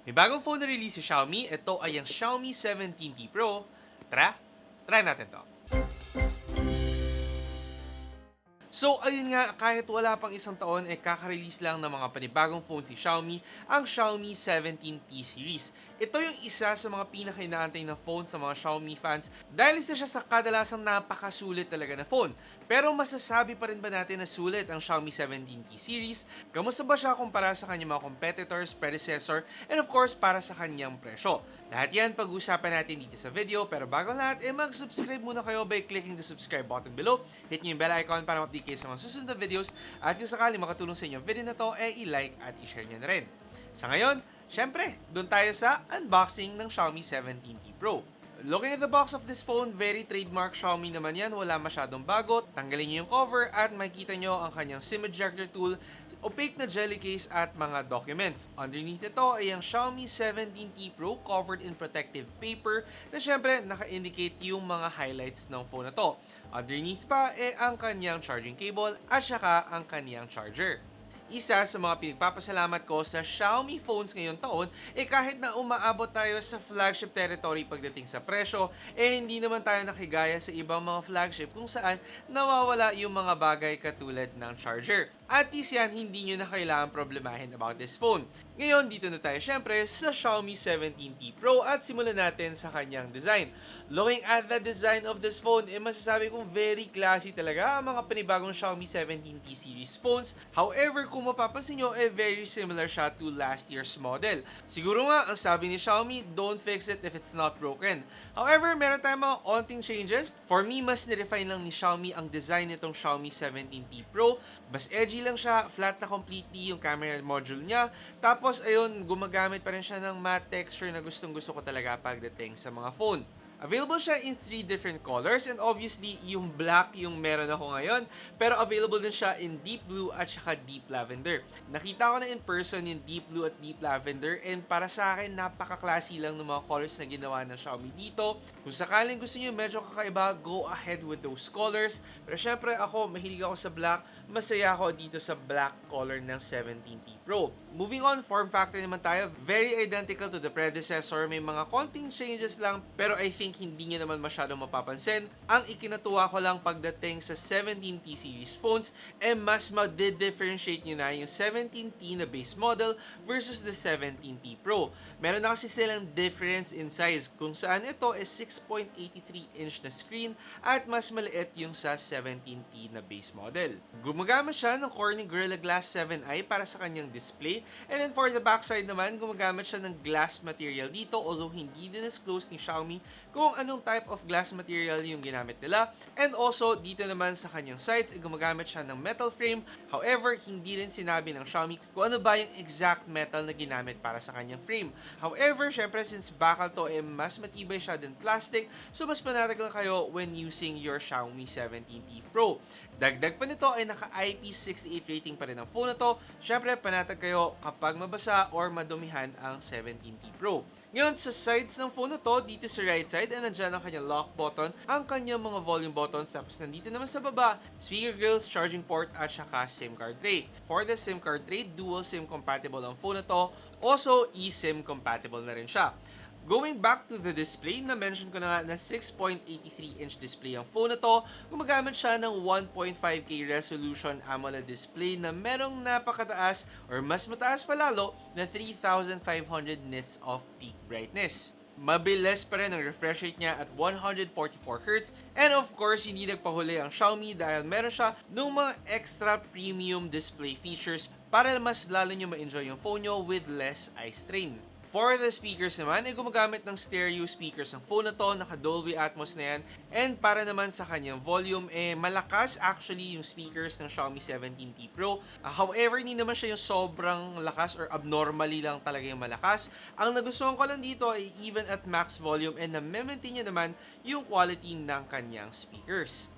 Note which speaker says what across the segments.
Speaker 1: May bagong phone na release si Xiaomi. Ito ay ang Xiaomi 17T Pro. Tara, try natin to. So ayun nga, kahit wala pang isang taon, kaka-release lang ng mga panibagong phone si Xiaomi, ang Xiaomi 17T series. Ito yung isa sa mga pinaka-inaantay na phone sa mga Xiaomi fans dahil isa siya sa kadalasang napakasulit talaga na phone. Pero masasabi pa rin ba natin na sulit ang Xiaomi 17T series? Kamusta ba siya kumpara sa kanyang mga competitors, predecessor, and of course para sa kanyang presyo? Lahat yan pag-usapan natin dito sa video, pero bago lahat, mag-subscribe muna kayo by clicking the subscribe button below. Hit nyo yung bell icon para ma-update kayo sa mga susunod na videos, at kung sakali makatulong sa inyo ang video na to, i-like at i-share nyo na rin. Sa ngayon, syempre, doon tayo sa unboxing ng Xiaomi 17T Pro. Looking at the box of this phone, very trademark Xiaomi naman yan, wala masyadong bago. Tanggalin nyo yung cover at makikita nyo ang kanyang SIM ejector tool, opaque na jelly case at mga documents. Underneath ito ay ang Xiaomi 17T Pro covered in protective paper na syempre naka-indicate yung mga highlights ng phone na to. Underneath pa ang kanyang charging cable at saka ang kanyang charger. Isa sa mga pinagpapasalamat ko sa Xiaomi phones ngayong taon kahit na umaabot tayo sa flagship territory pagdating sa presyo, hindi naman tayo nakigaya sa ibang mga flagship kung saan nawawala yung mga bagay katulad ng charger. At least yan, hindi nyo na kailangan problemahin about this phone. Ngayon, dito na tayo syempre sa Xiaomi 17T Pro at simulan natin sa kanyang design. Looking at the design of this phone, masasabi kong very classy talaga ang mga panibagong Xiaomi 17T series phones. However, kung mapapansin nyo, very similar siya to last year's model. Siguro nga, ang sabi ni Xiaomi, don't fix it if it's not broken. However, meron tayong mga onting changes. For me, mas nirefine lang ni Xiaomi ang design nitong Xiaomi 17T Pro. Mas edgy lang siya, flat na completely yung camera module niya. Tapos, ayun, gumagamit pa rin siya ng matte texture na gustong-gusto ko talaga pagdating sa mga phone. Available siya in 3 different colors and obviously yung black yung meron ako ngayon, pero available din siya in deep blue at saka deep lavender. Nakita ko na in person yung deep blue at deep lavender and para sa akin napaka-classy lang ng mga colors na ginawa ng Xiaomi dito. Kung sakaling gusto niyo medyo kakaiba, go ahead with those colors. Pero syempre ako, mahilig ako sa black, masaya ako dito sa black color ng 17T Pro. Moving on, form factor naman tayo, very identical to the predecessor. May mga konting changes lang, pero I think hindi nyo naman masyadong mapapansin. Ang ikinatuwa ko lang pagdating sa 17T series phones, mas mag-differentiate nyo na yung 17T na base model versus the 17T Pro. Meron na kasi silang difference in size, kung saan ito is 6.83 inch na screen at mas maliit yung sa 17T na base model. Gumagamit siya ng Corning Gorilla Glass 7i para sa kanyang display, and then for the backside naman, gumagamit siya ng glass material dito, although hindi din disclose ni Xiaomi kung anong type of glass material yung ginamit nila. And also, dito naman sa kanyang sides, gumagamit siya ng metal frame. However, hindi rin sinabi ng Xiaomi kung ano ba yung exact metal na ginamit para sa kanyang frame. However, syempre, since bakal to, mas matibay siya din plastic, so mas panatag lang kayo when using your Xiaomi 17T Pro. Dagdag pa nito ay naka-IP68 rating pa rin ang phone na to. Syempre, panatag kayo kapag mabasa or madumihan ang 17T Pro. Ngayon, sa sides ng phone na to, dito sa right side, nandyan ang kanyang lock button, ang kanyang mga volume buttons, tapos nandito naman sa baba, speaker grills, charging port, at saka SIM card tray. For the SIM card tray, dual SIM compatible ang phone na to. Also, eSIM compatible na rin siya. Going back to the display, na-mention ko na nga na 6.83-inch display ang phone na to. Gumagamit siya ng 1.5K resolution AMOLED display na merong napakataas or mas mataas pa lalo na 3,500 nits of peak brightness. Mabilis pa rin ang refresh rate niya at 144Hz. And of course, hindi nagpahuli ang Xiaomi dahil meron siya ng mga extra premium display features para mas lalo nyo ma-enjoy yung phone nyo with less eye strain. For the speakers naman, gumagamit ng stereo speakers ang phone na to, naka Dolby Atmos na yan. And para naman sa kanyang volume, malakas actually yung speakers ng Xiaomi 17T Pro. However, hindi naman siya yung sobrang lakas or abnormally lang talaga yung malakas. Ang nagustuhan ko lang dito ay even at max volume and na-maintain niya naman yung quality ng kanyang speakers.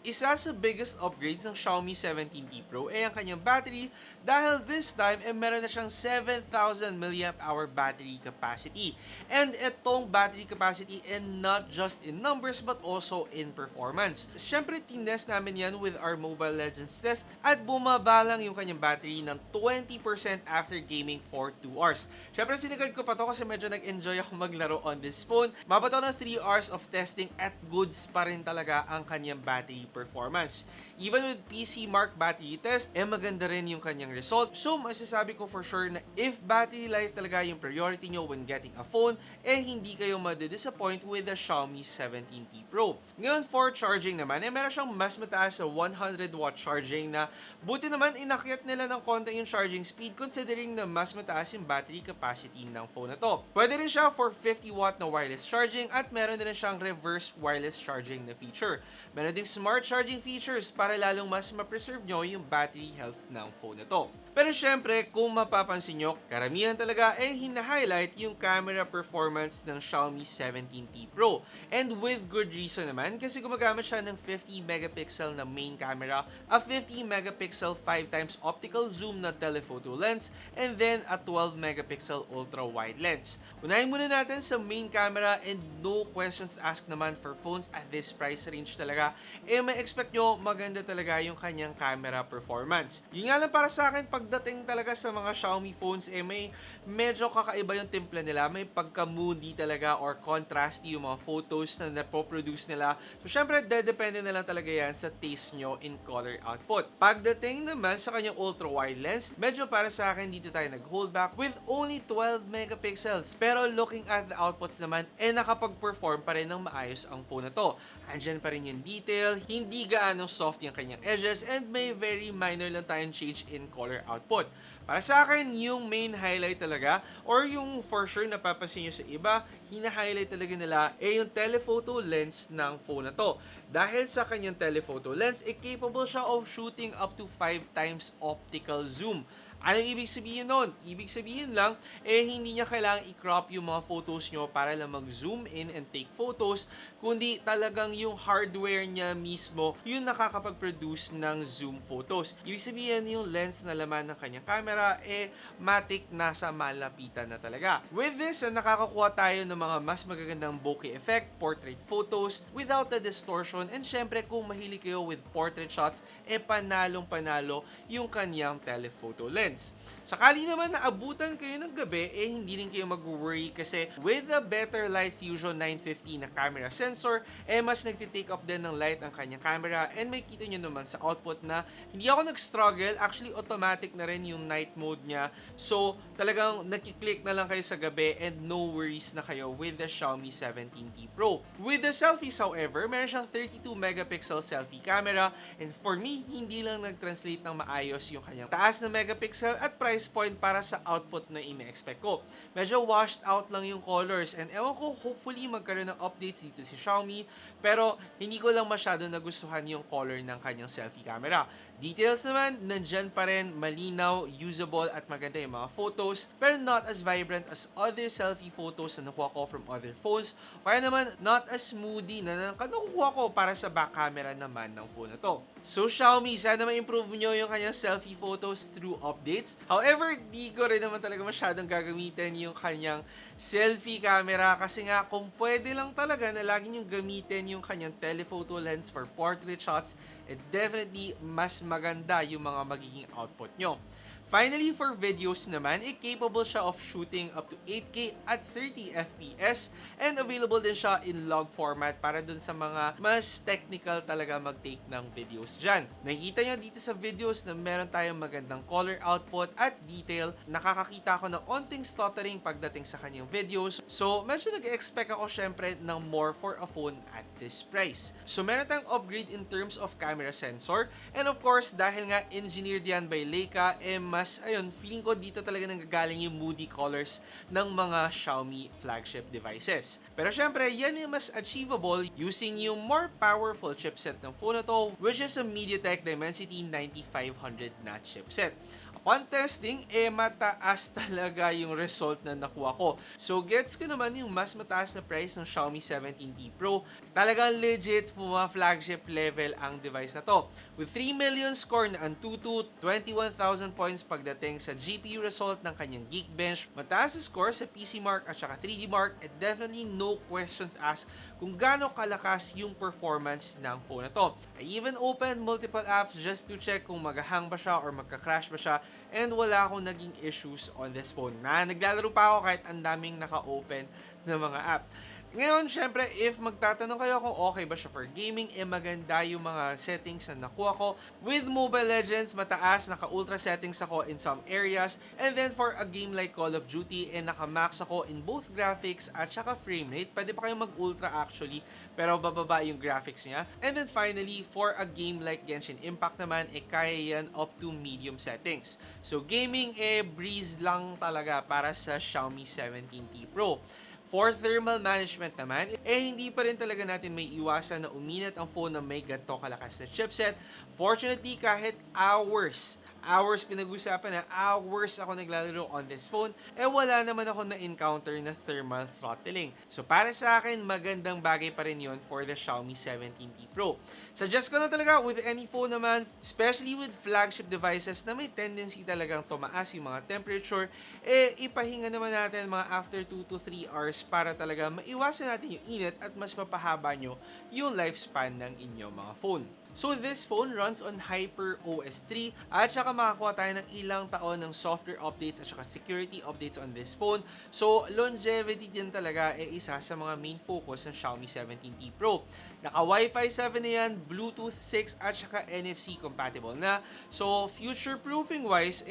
Speaker 1: Isa sa biggest upgrades ng Xiaomi 17T Pro ay ang kanyang battery dahil this time meron na siyang 7,000 mAh battery capacity. And itong battery capacity and not just in numbers but also in performance. Siyempre, tinest namin yan with our Mobile Legends test at bumaba lang yung kanyang battery ng 20% after gaming for 2 hours. Siyempre, sinagad ko pa to kasi medyo nag-enjoy ako maglaro on this phone. Mabot ako ng 3 hours of testing at goods pa rin talaga ang kanyang battery performance. Even with PC Mark battery test, maganda rin yung kanyang result. So, masasabi ko for sure na if battery life talaga yung priority nyo when getting a phone, hindi kayo madidisappoint with the Xiaomi 17T Pro. Ngayon, for charging naman, meron siyang mas mataas sa 100-watt charging na buti naman inakyat nila ng konti yung charging speed considering na mas mataas yung battery capacity ng phone na to. Pwede rin siya for 50-watt na wireless charging at meron din siyang reverse wireless charging na feature. Meron ding smart charging features para lalong mas ma-preserve nyo yung battery health ng phone na to. Pero syempre, kung mapapansin nyo, karamihan talaga hina-highlight yung camera performance ng Xiaomi 17T Pro. And with good reason naman kasi gumagamit siya ng 50 megapixel na main camera, a 50 megapixel 5x optical zoom na telephoto lens, and then a 12 megapixel ultra-wide lens. Unahin muna natin sa main camera and no questions asked naman for phones at this price range talaga. May expect nyo maganda talaga yung kanyang camera performance. Yun nga lang para sa akin, pagdating talaga sa mga Xiaomi phones, may medyo kakaiba yung timpla nila. May pagka-moody talaga or contrasty yung mga photos na napoproduce nila. So, syempre, depende na lang talaga yan sa taste nyo in color output. Pagdating naman sa kanyang ultra-wide lens, medyo para sa akin dito tayo nag-hold back with only 12 megapixels. Pero looking at the outputs naman, nakapag-perform pa rin ng maayos ang phone na to. Andyan pa rin yung detail, hindi gaano soft yung kanyang edges, and may very minor lang tayong change in color output. Para sa akin, yung main highlight talaga, or yung for sure napapansin nyo sa iba, hina-highlight talaga nila yung telephoto lens ng phone na to. Dahil sa kanyang telephoto lens, capable siya of shooting up to 5x optical zoom. Anong ibig sabihin nun? Ibig sabihin lang, hindi niya kailangang i-crop yung mga photos nyo para lang mag-zoom in and take photos, kundi talagang yung hardware niya mismo yung nakakapag-produce ng zoom photos. Ibig sabihin yung lens na laman ng kanyang camera, matic nasa malapitan na talaga. With this, nakakakuha tayo ng mga mas magagandang bokeh effect, portrait photos, without the distortion, and syempre kung mahilig kayo with portrait shots, panalong-panalo yung kanyang telephoto lens. Sakali naman na abutan kayo ng gabi, hindi rin kayo mag-worry kasi with the Better Light Fusion 950 na camera sensor, mas nagtitake up din ng light ang kanyang camera, and may kita nyo naman sa output na hindi ako nag-struggle, actually automatic na rin yung night mode niya. So talagang nakiklik na lang kayo sa gabi and no worries na kayo with the Xiaomi 17T Pro. With the selfies however, meron siyang 32 megapixel selfie camera, and for me, hindi lang nag-translate ng maayos yung kanyang taas na megapixel at price point para sa output na ine-expect ko. Medyo washed out lang yung colors, and ewan ko, hopefully magkaroon ng updates dito si Xiaomi, pero hindi ko lang masyado nagustuhan yung color ng kanyang selfie camera. Details naman, nandyan pa rin, malinaw, usable at maganda yung mga photos, pero not as vibrant as other selfie photos na nakuha ko from other phones, kaya naman not as moody na nakukuha ko para sa back camera naman ng phone na to. So Xiaomi, sana ma-improve nyo yung kanyang selfie photos through updates. However, di ko rin naman talaga masyadong gagamitin yung kanyang selfie camera kasi nga kung pwede lang talaga na lagi nyo gamitin yung kanyang telephoto lens for portrait shots, definitely mas maganda yung mga magiging output nyo. Finally, for videos naman, capable siya of shooting up to 8K at 30 FPS, and available din siya in log format para dun sa mga mas technical talaga mag-take ng videos dyan. Nakikita nyo dito sa videos na meron tayong magandang color output at detail. Nakakakita ako ng onting stuttering pagdating sa kanyang videos. So, medyo nag-expect ako syempre ng more for a phone at this price. So, meron tayong upgrade in terms of camera sensor, and of course, dahil nga engineered yan by Leica, feeling ko dito talaga nanggagaling yung moody colors ng mga Xiaomi flagship devices. Pero syempre, yan yung mas achievable using yung more powerful chipset ng phone na to, which is a MediaTek Dimensity 9500 na chipset. Upon testing, mataas talaga yung result na nakuha ko. So, gets ko naman yung mas mataas na price ng Xiaomi 17T Pro. Talagang legit, flagship level ang device na to. With 3 million score na Antutu, 21,000 points pagdating sa GPU result ng kanyang Geekbench, mataas na score sa PC Mark at saka 3D Mark, and definitely no questions asked kung gaano kalakas yung performance ng phone na to. I even opened multiple apps just to check kung mag-hang ba siya or magka-crash ba siya, and wala akong naging issues on this phone. Naglalaro pa ako kahit ang daming naka-open na mga app. Ngayon, syempre, if magtatanong kayo kung okay ba siya for gaming, maganda yung mga settings na nakuha ko. With Mobile Legends, mataas, naka-ultra settings ako in some areas. And then for a game like Call of Duty, naka-max ako in both graphics at saka frame rate. Pwede pa kayong mag-ultra actually, pero bababa yung graphics niya. And then finally, for a game like Genshin Impact naman, kaya yan up to medium settings. So gaming, breeze lang talaga para sa Xiaomi 17T Pro. For thermal management naman, hindi pa rin talaga natin may iwasan na uminat ang phone na may ganito kalakas na chipset. Fortunately, kahit hours pinag-usapan na hours ako naglalaro on this phone, wala naman ako na-encounter na thermal throttling. So para sa akin, magandang bagay pa rin yun for the Xiaomi 17T Pro. Suggest ko na talaga with any phone naman, especially with flagship devices na may tendency talagang tumaas yung mga temperature, ipahinga naman natin mga after 2 to 3 hours para talaga maiwasan natin yung init at mas mapahaba nyo yung lifespan ng inyong mga phone. So this phone runs on Hyper OS 3 at saka makakuha tayo ng ilang taon ng software updates at saka security updates on this phone. So longevity din talaga isa sa mga main focus ng Xiaomi 17T Pro. Naka Wi-Fi 7 na yan, Bluetooth 6 at saka NFC compatible na. So future-proofing wise,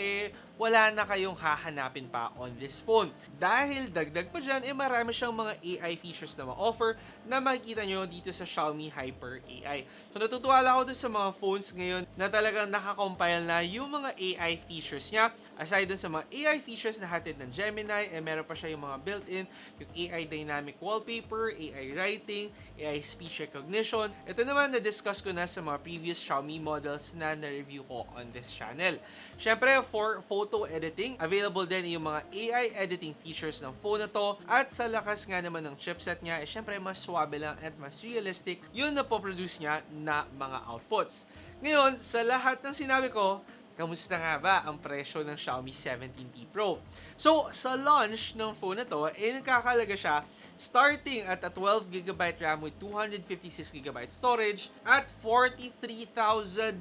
Speaker 1: wala na kayong hahanapin pa on this phone. Dahil dagdag pa dyan, marami siyang mga AI features na ma-offer na makikita nyo dito sa Xiaomi Hyper AI. So natutuwa lang ako dun sa mga phones ngayon na talagang nakakompile na yung mga AI features niya. Aside dun sa mga AI features na hatid ng Gemini, meron pa siya yung mga built-in, yung AI dynamic wallpaper, AI writing, AI speech recognition. Ito naman na-discuss ko na sa mga previous Xiaomi models na na-review ko on this channel. Syempre, for photo editing, available din yung mga AI editing features ng phone na to. At sa lakas nga naman ng chipset niya, syempre mas swabe lang at mas realistic yung napoproduce niya na mga outputs. Ngayon, sa lahat ng sinabi ko, kamusta nga ba ang presyo ng Xiaomi 17T Pro? So, sa launch ng phone na to, nakakalaga siya starting at a 12GB RAM with 256GB storage at 43,999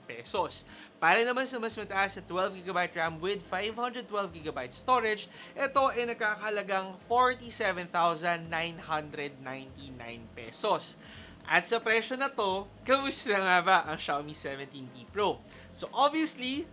Speaker 1: pesos. Para naman sa mas mataas na 12GB RAM with 512GB storage, ito ay nakakalagang 47,999 pesos. At sa presyo na to, kamusta nga ba ang Xiaomi 17T Pro? So obviously,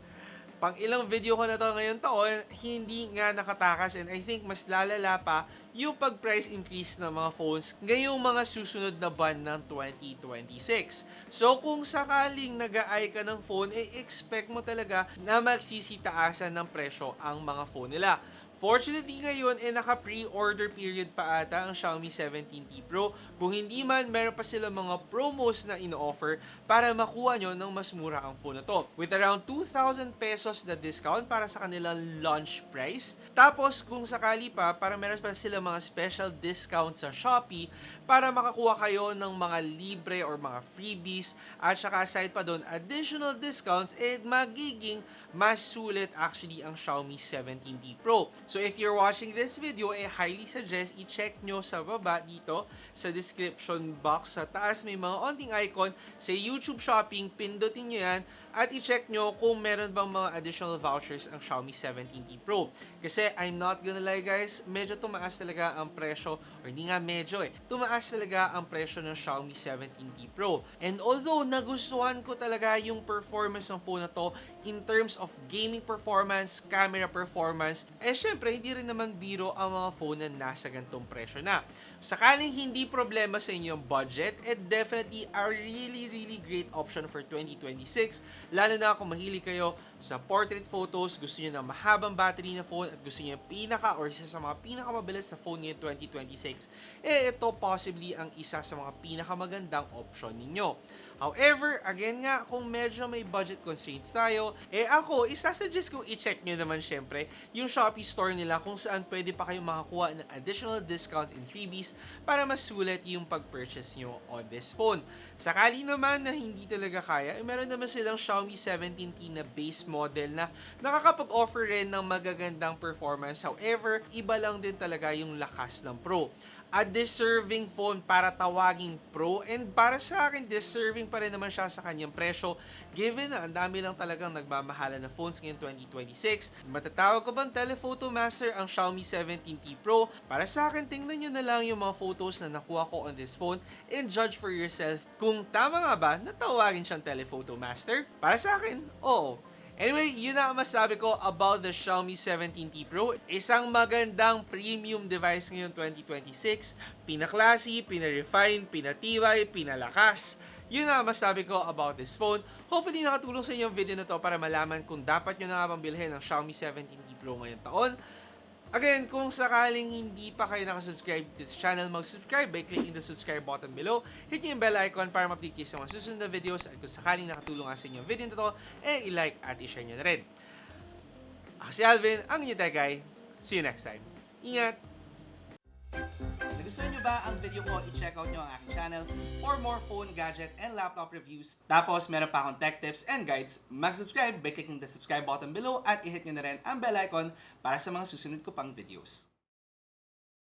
Speaker 1: pang ilang video ko na to ngayon taon, hindi nga nakatakas, and I think mas lalala pa yung pag-price increase ng mga phones ngayong mga susunod na buwan ng 2026. So kung sakaling nag-aay ka ng phone, expect mo talaga na magsisitaasan ng presyo ang mga phone nila. Fortunately ngayon, naka-pre-order period pa ata ang Xiaomi 17T Pro. Kung hindi man, meron pa sila mga promos na ino-offer para makuha nyo ng mas mura ang phone na to. With around 2,000 pesos na discount para sa kanilang launch price. Tapos, kung sakali pa, para meron pa sila mga special discount sa Shopee para makakuha kayo ng mga libre or mga freebies. At saka aside pa doon, additional discounts, magiging mas sulit actually ang Xiaomi 17T Pro. So if you're watching this video, highly suggest i-check nyo sa baba dito sa description box. Sa taas may mga onting icon sa YouTube Shopping, pindutin nyo yan at i-check nyo kung meron bang mga additional vouchers ang Xiaomi 17T Pro. Kasi I'm not gonna lie guys, medyo tumaas talaga ang presyo, or hindi nga medyo tumaas talaga ang presyo ng Xiaomi 17T Pro. And although nagustuhan ko talaga yung performance ng phone na to in terms of gaming performance, camera performance, syempre hindi rin naman biro ang mga phone na nasa gantong presyo na. Sakaling hindi problema sa inyong budget, definitely a really great option for 2026. Lalo na kung mahilig kayo sa portrait photos, gusto niyo ng mahabang battery na phone at gusto niyo isa sa mga pinakamabilis na phone ngayon 2026, ito possibly ang isa sa mga pinakamagandang option ninyo. However, again nga, kung medyo may budget constraints tayo, ako, isasuggest kong i-check nyo naman syempre yung Shopee store nila kung saan pwede pa kayong makakuha ng additional discounts and freebies para masulit yung pag-purchase nyo on this phone. Sakali naman na hindi talaga kaya, meron naman silang Xiaomi 17T na base model na nakakapag-offer rin ng magagandang performance. However, iba lang din talaga yung lakas ng Pro. A deserving phone para tawaging Pro, and para sa akin, deserving pa rin naman siya sa kanyang presyo given na ang dami lang talagang nagmamahala na phones ngayong 2026. Matatawag ko bang telephoto master ang Xiaomi 17T Pro? Para sa akin, tingnan nyo na lang yung mga photos na nakuha ko on this phone and judge for yourself kung tama nga ba na tawagin siyang telephoto master. Para sa akin, oo. Anyway, yun na ang masabi ko about the Xiaomi 17T Pro. Isang magandang premium device ngayon 2026. Pina-classy, pina-refine, pinatibay, pinalakas. Yun na ang masabi ko about this phone. Hopefully nakatulong sa inyo ang video na to para malaman kung dapat nyo na nga bang bilhin ang Xiaomi 17T Pro ngayong taon. Again, kung sakaling hindi pa kayo nakasubscribe to this channel, mag-subscribe by clicking the subscribe button below. Hit nyo yung bell icon para ma-update kayo sa mga susunod na videos. At kung sakaling nakatulong nga sa inyo ang video na to, i-like at i-share nyo na rin. Ako si Alvin, ang inyong tech guy. See you next time. Ingat! Nagustuhan nyo ba ang video ko? I-check out nyo ang aking channel for more phone, gadget, and laptop reviews. Tapos, meron pa akong tech tips and guides. Mag-subscribe by clicking the subscribe button below at i-hit nyo na rin ang bell icon para sa mga susunod ko pang videos.